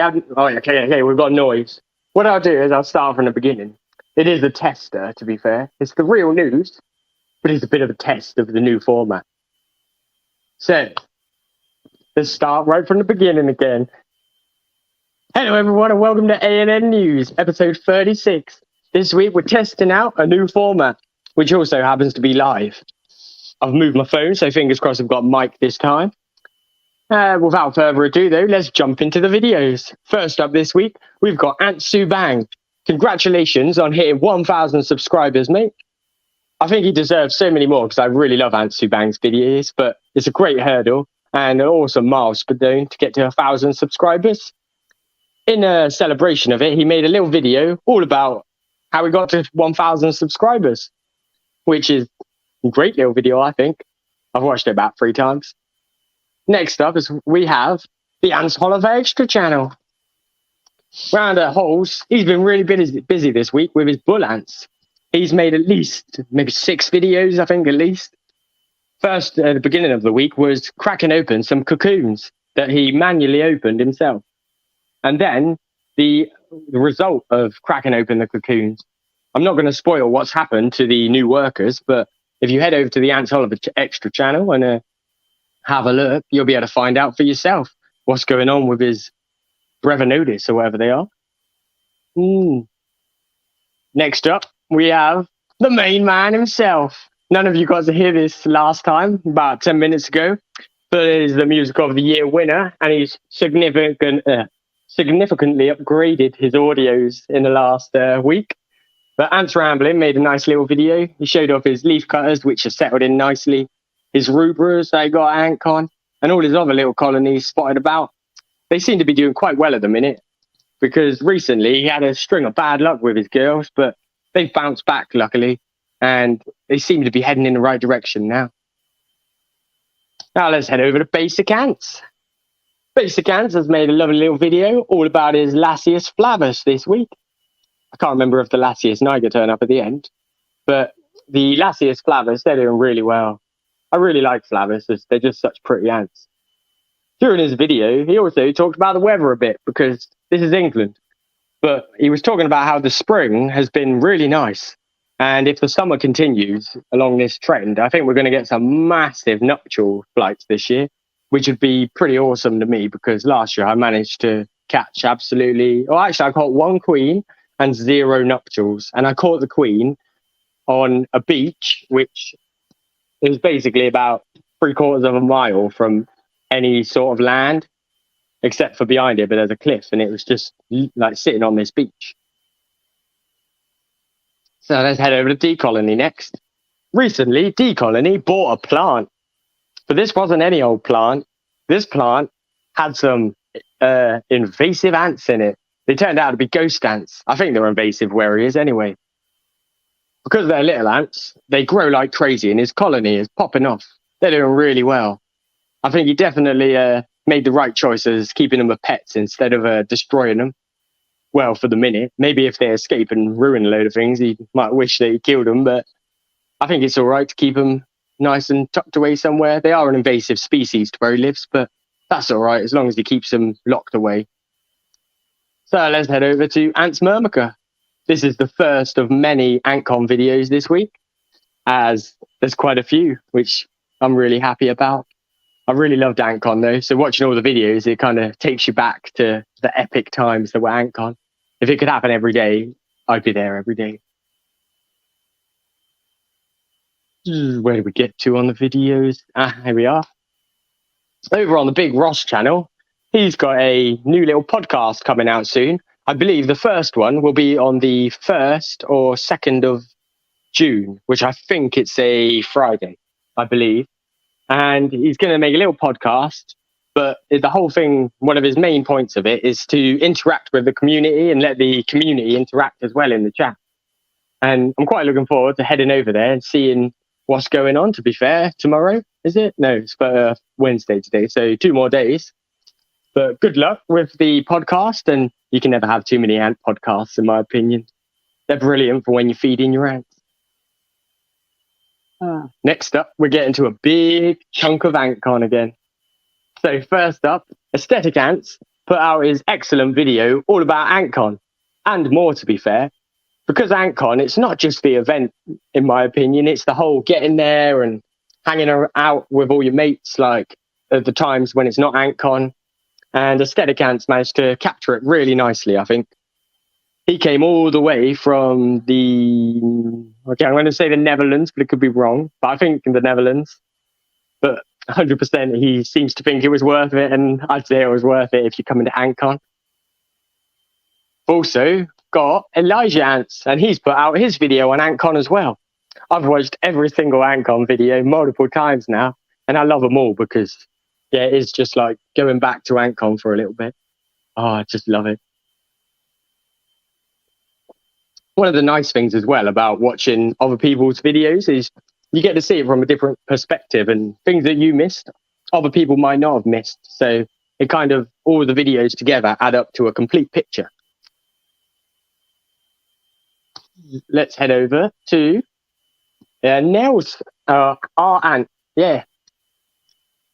Okay, we've got noise. What I'll do is I'll start from the beginning. It is a tester, to be fair. It's the real news, but it's a bit of a test of the new format. So, let's start right from the beginning again. Hello, everyone, and welcome to ANN News, episode 36. This week, we're testing out a new format, which also happens to be live. I've moved my phone, so fingers crossed I've got mic this time. Without further ado, though, let's jump into the videos. First up this week, we've got Bang. Congratulations on hitting 1,000 subscribers, mate. I think he deserves so many more because I really love Bang's videos, but it's a great hurdle and an awesome milestone to get to 1,000 subscribers. In a celebration of it, he made a little video all about how he got to 1,000 subscribers, which is a great little video, I think. I've watched it about 3 times. Next up is we have the Antcon Extra channel. Round at Holes, he's been really busy this week with his bull ants. He's made at least maybe 6 videos, I think, at least. First, at the beginning of the week, was cracking open some cocoons that he manually opened himself. And then the result of cracking open the cocoons. I'm not going to spoil what's happened to the new workers, but if you head over to the Antcon Extra channel and have a look, you'll be able to find out for yourself what's going on with his Brevinotis or whatever they are. Next up, we have the main man himself. None of you got to hear this last time, about 10 minutes ago, but it is the Music of the Year winner, and he's significantly upgraded his audios in the last week. But Ants Rambling made a nice little video. He showed off his leaf cutters, which are settled in nicely, his rubras they got at Antcon, and all his other little colonies spotted about. They seem to be doing quite well at the minute, because recently he had a string of bad luck with his girls, but they've bounced back, luckily, and they seem to be heading in the right direction now. Now let's head over to Basic Ants. Basic Ants has made a lovely little video all about his Lasius flavus this week. I can't remember if the Lasius niger turned up at the end, but the Lasius flavus, they're doing really well. I really like flavus, they're just such pretty ants. During his video, he also talked about the weather a bit, because this is England. But he was talking about how the spring has been really nice. And if the summer continues along this trend, I think we're going to get some massive nuptial flights this year, which would be pretty awesome to me, because last year I managed to catch I caught 1 queen and 0 nuptials. And I caught the queen on a beach, which is basically about 3/4 of a mile from any sort of land, except for behind it, but there's a cliff, and it was just like sitting on this beach. So let's head over to D Colony next. Recently, D Colony bought a plant, but this wasn't any old plant. This plant had some invasive ants in it. They turned out to be ghost ants. I think they're invasive where he is anyway. Because they're little ants, they grow like crazy, and his colony is popping off. They're doing really well. I think he definitely made the right choices, keeping them as pets instead of destroying them. Well, for the minute. Maybe if they escape and ruin a load of things, he might wish that he killed them, but I think it's all right to keep them nice and tucked away somewhere. They are an invasive species to where he lives, but that's all right as long as he keeps them locked away. So let's head over to Ants Myrmica. This is the first of many Antcon videos this week, as there's quite a few, which I'm really happy about. I really loved Antcon though, so watching all the videos, it kind of takes you back to the epic times that were Antcon. If it could happen every day, I'd be there every day. Where did we get to on the videos? Here we are. Over on the Big Ross channel, he's got a new little podcast coming out soon. I believe the first one will be on the 1st or 2nd of June, which I think it's a Friday, I believe. And he's going to make a little podcast, but the whole thing, one of his main points of it is to interact with the community and let the community interact as well in the chat. And I'm quite looking forward to heading over there and seeing what's going on, to be fair. Tomorrow, is it? No, it's for Wednesday today, so 2 more days. But good luck with the podcast, and you can never have too many ant podcasts, in my opinion. They're brilliant for when you're feeding your ants. Next up, we're getting to a big chunk of Antcon again. So first up, Aesthetic Ants put out his excellent video all about Antcon and more, to be fair. Because Antcon, it's not just the event, in my opinion, it's the whole getting there and hanging out with all your mates, like at the times when it's not Antcon. And Aesthetic Ants managed to capture it really nicely, I think. He came all the way from I'm going to say the Netherlands, but it could be wrong. But I think in the Netherlands. But 100% he seems to think it was worth it, and I'd say it was worth it if you come into Antcon. Also got Elijah Ants, and he's put out his video on Antcon as well. I've watched every single Antcon video multiple times now, and I love them all because, yeah, it is just like going back to Antcon for a little bit. Oh, I just love it. One of the nice things as well about watching other people's videos is you get to see it from a different perspective, and things that you missed, other people might not have missed. So it kind of, all the videos together add up to a complete picture. Let's head over to Nell's, our Ant. Yeah.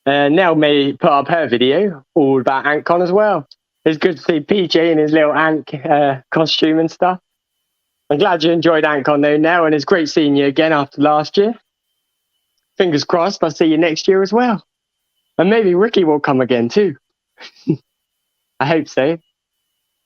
Nell may put up her video all about Antcon as well. It's good to see PJ in his little ant costume and stuff. I'm glad you enjoyed Antcon though, Nell, and it's great seeing you again after last year. Fingers crossed I'll see you next year as well. And maybe Ricky will come again too. I hope so.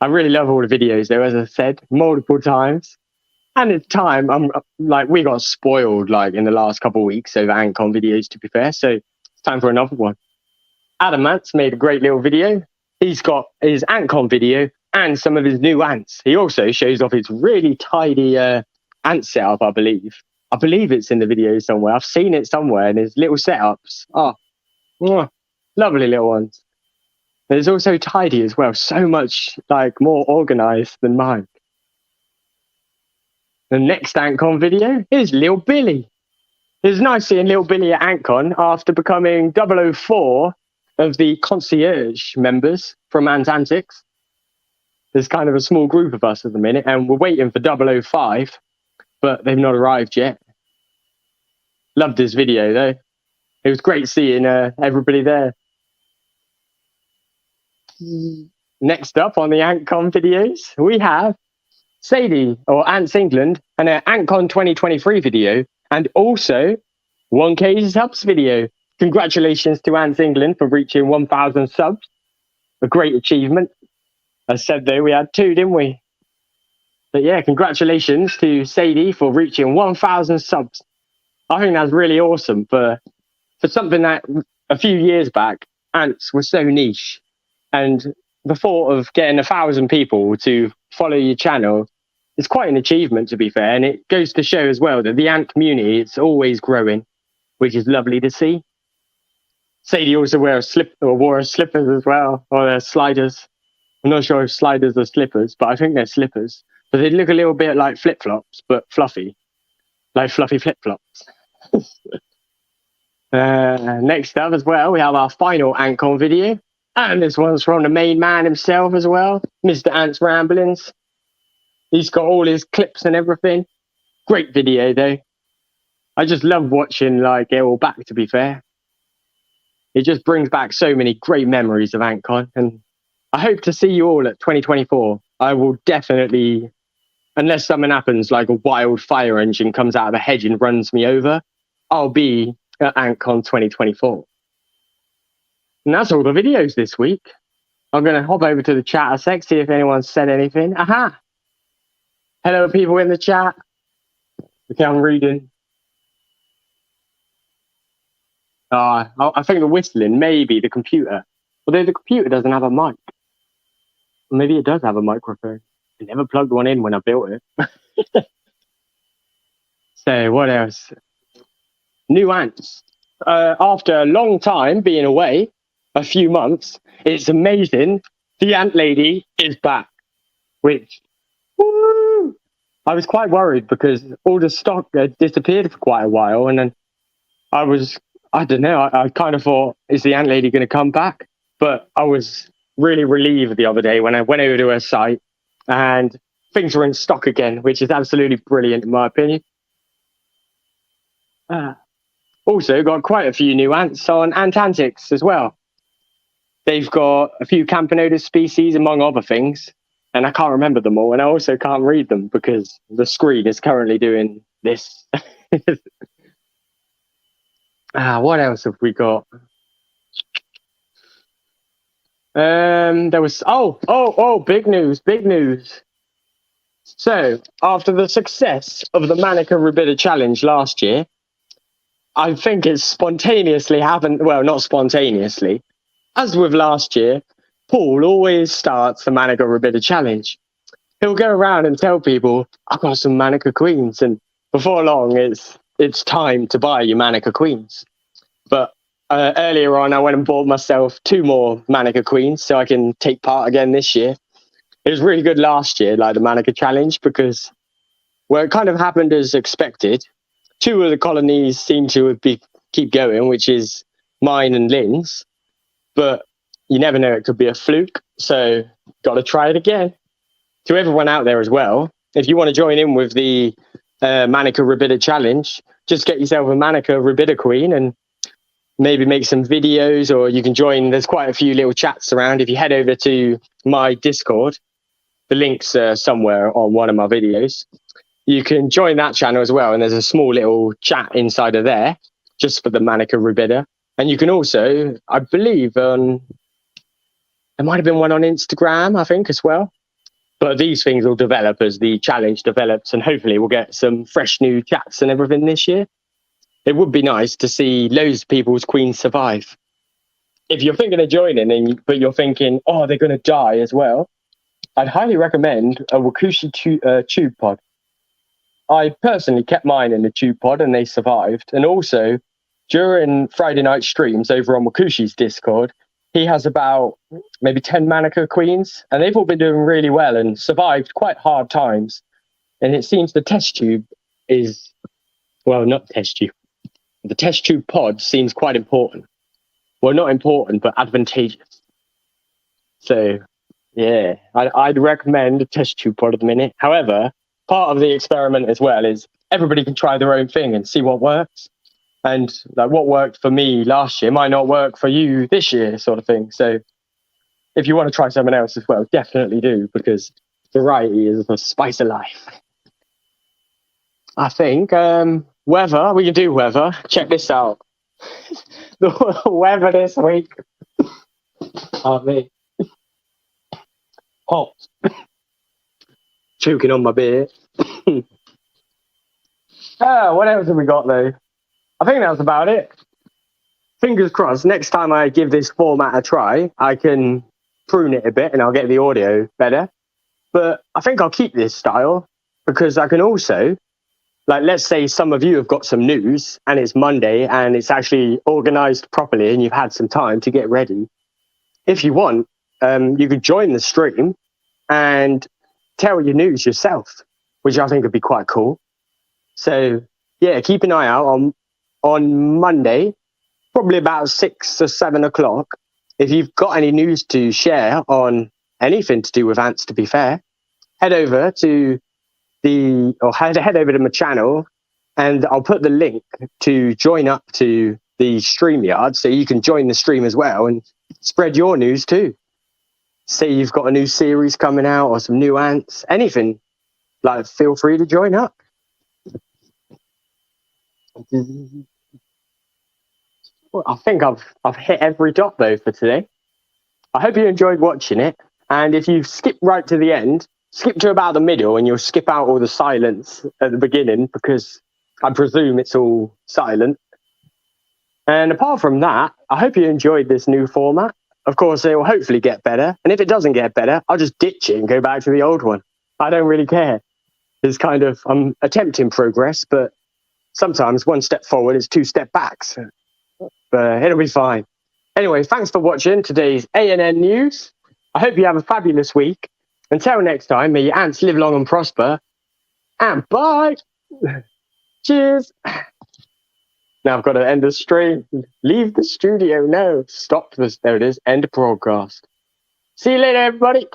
I really love all the videos though, as I said, multiple times. And it's time, we got spoiled like in the last couple of weeks over Antcon videos, to be fair. So it's time for another one. Adamant's made a great little video. He's got his Antcon video and some of his new ants. He also shows off his really tidy ant setup, I believe. I believe it's in the video somewhere. I've seen it somewhere in his little setups. Oh, lovely little ones. But it's also tidy as well. So much like more organized than mine. The next Antcon video is Lil Billy. It's nice seeing Lil Billy at Antcon after becoming 004 of the concierge members from Antics. There's kind of a small group of us at the minute, and we're waiting for 005, but they've not arrived yet. Loved this video though. It was great seeing everybody there. Next up on the Antcon videos, we have Sadie, or Ants England, and an Antcon 2023 video, and also 1K subs video. Congratulations to Ants England for reaching 1,000 subs. A great achievement. As said though, we had 2, didn't we? But yeah, congratulations to Sadie for reaching 1,000 subs. I think that's really awesome for something that a few years back, ants were so niche. And the thought of getting 1,000 people to follow your channel is quite an achievement, to be fair. And it goes to show as well that the ant community, it's always growing, which is lovely to see. Sadie also wore slippers as well, or sliders. I'm not sure if sliders are slippers, but I think they're slippers. But they look a little bit like flip-flops, but fluffy. Like fluffy flip-flops. Next up as well, we have our final Antcon video. And this one's from the main man himself as well, Mr. Ant's Ramblings. He's got all his clips and everything. Great video though. I just love watching like it all back, to be fair. It just brings back so many great memories of Antcon, and I hope to see you all at 2024. I will definitely, unless something happens like a wild fire engine comes out of a hedge and runs me over, I'll be at Antcon 2024. And that's all the videos this week. I'm going to hop over to the chat a sec, see if anyone said anything. Aha! Hello, people in the chat. Okay, I'm reading. I think the whistling may be the computer. Although the computer doesn't have a mic. Maybe it does have a microphone. I never plugged one in when I built it. So, what else? New ants. After a long time being away, a few months, it's amazing. The ant lady is back. Which, woo! I was quite worried because all the stock had disappeared for quite a while. And then I don't know, I kind of thought, is the ant lady going to come back? But I was really relieved the other day when I went over to her site and things were in stock again, which is absolutely brilliant in my opinion. Also got quite a few new ants on Antics as well. they've got a few Campanodus species, among other things, and I can't remember them all, and I also can't read them because the screen is currently doing this. What else have we got? There was big news. So after the success of the Manica Rubida challenge last year, I think it's spontaneously happened. Well, not spontaneously, as with last year. Paul always starts the Manica Rubida challenge. He'll go around and tell people, "I've got some Manica queens," and before long, it's time to buy your Manica queens. But earlier on, I went and bought myself 2 more Manica queens so I can take part again this year. It was really good last year, like the Manica challenge, because it kind of happened as expected. 2 of the colonies seem to keep going, which is mine and Lynn's. But you never know, it could be a fluke. So got to try it again. To everyone out there as well, if you want to join in with the Manica Rubida challenge, just get yourself a Manica Rubida queen and maybe make some videos, or you can join. There's quite a few little chats around. If you head over to my Discord, the link's somewhere on one of my videos. You can join that channel as well, and there's a small little chat inside of there just for the Manica Rubida. And you can also, I believe, there might have been one on Instagram, I think, as well. But these things will develop as the challenge develops, and hopefully we'll get some fresh new chats and everything this year. It would be nice to see loads of people's queens survive. If you're thinking of joining, but you're thinking, oh, they're going to die as well, I'd highly recommend a Wakushi tube pod. I personally kept mine in the tube pod and they survived. And also, during Friday night streams over on Wakushi's Discord, he has about maybe 10 Manica queens, and they've all been doing really well and survived quite hard times. And it seems the test tube is, well, not test tube. The test tube pod seems quite important. Well, not important, but advantageous. So, yeah, I'd recommend a test tube pod at the minute. However, part of the experiment as well is everybody can try their own thing and see what works. And like what worked for me last year might not work for you this year, sort of thing. So if you want to try something else as well, definitely do, because variety is the spice of life. I think weather, we can do weather. Check this out. The weather this week. Me. Hot. Choking on my beer. What else have we got though? I think that's about it. Fingers crossed, next time I give this format a try, I can prune it a bit and I'll get the audio better. But I think I'll keep this style because I can also, like, let's say some of you have got some news and it's Monday and it's actually organized properly and you've had some time to get ready. If you want, you could join the stream and tell your news yourself, which I think would be quite cool. So yeah, keep an eye out on Monday, probably about 6 or 7 o'clock. If you've got any news to share on anything to do with ants, to be fair, head over to head over to my channel, and I'll put the link to join up to the StreamYard so you can join the stream as well and spread your news too. Say you've got a new series coming out or some new ants, anything, like, feel free to join up. Well, I think I've hit every dot though for today. I hope you enjoyed watching it, and if you skip right to the end, skip to about the middle and you'll skip out all the silence at the beginning because I presume it's all silent. And apart from that, I hope you enjoyed this new format. Of course, it will hopefully get better, and if it doesn't get better, I'll just ditch it and go back to the old one. I don't really care. It's kind of, I'm attempting progress, but sometimes 1 step forward is 2 steps back. But it'll be fine. Anyway, thanks for watching today's ANN News. I hope you have a fabulous week. Until next time, may your ants live long and prosper. And bye. Cheers. Now I've got to end the stream. Leave the studio. No, stop this. There it is. End broadcast. See you later, everybody.